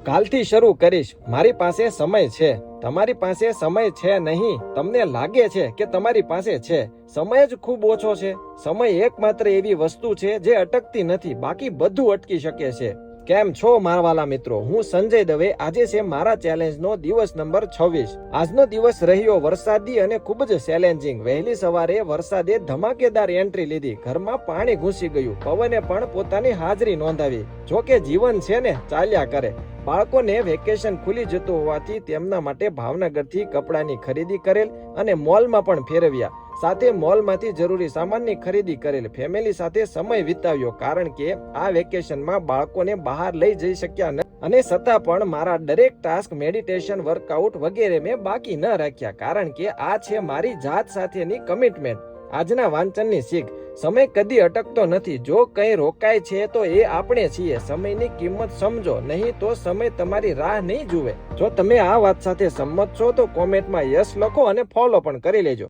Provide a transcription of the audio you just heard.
કાલથી શરૂ કરીશ. મારી પાસે સમય છે. તમારી પાસે સમય છે નહીં. તમને લાગે છે કે તમારી પાસે છે. સમય જ ખૂબ ઓછો છે. સમય એકમાત્ર એવી વસ્તુ છે જે અટકતી નથી, બાકી બધું અટકી શકે છે. કેમ છો મારા વાલા મિત્રો? હું સંજય દવે. આજે છે મારા ચેલેન્જનો દિવસ નંબર 26. આજનો દિવસ રહ્યો વરસાદી અને ખૂબ જ ચેલેન્જિંગ. વહેલી સવારે વરસાદે ધમાકેદાર એન્ટ્રી લીધી. ઘરમાં પાણી ઘૂસી ગયું. પવને પણ પોતાની હાજરી નોંધાવી. જોકે જીવન છે ને, ચાલ્યા કરે. બાળકોને વેકેશન ખુલી જતું હોવાથી તેમના માટે ભાવનગરથી કપડાની ખરીદી કરેલ અને મોલમાં પણ ફેરવ્યા. સાથે મોલમાંથી જરૂરી સામાનની ખરીદી કરેલ. ફેમિલી સાથે સમય વિતાવ્યો, કારણ કે આ વેકેશનમાં બાળકોને બહાર લઈ જઈ શક્યા નથી. અને છતાં પણ મારા દરેક ટાસ્ક, મેડિટેશન, વર્કઆઉટ વગેરે મેં બાકી ન રાખ્યા, કારણ કે આ છે મારી જાત સાથેની કમિટમેન્ટ. આજના વાંચનની શીખ: સમય કદી અટકતો નથી. જો કંઈ રોકાય છે તો એ આપણે છીએ. સમયની કિંમત સમજો, નહીં તો સમય તમારી રાહ નહીં જુએ. જો તમે આ વાત સાથે સંમત છો તો કોમેન્ટમાં યસ લખો અને ફોલો પણ કરી લેજો.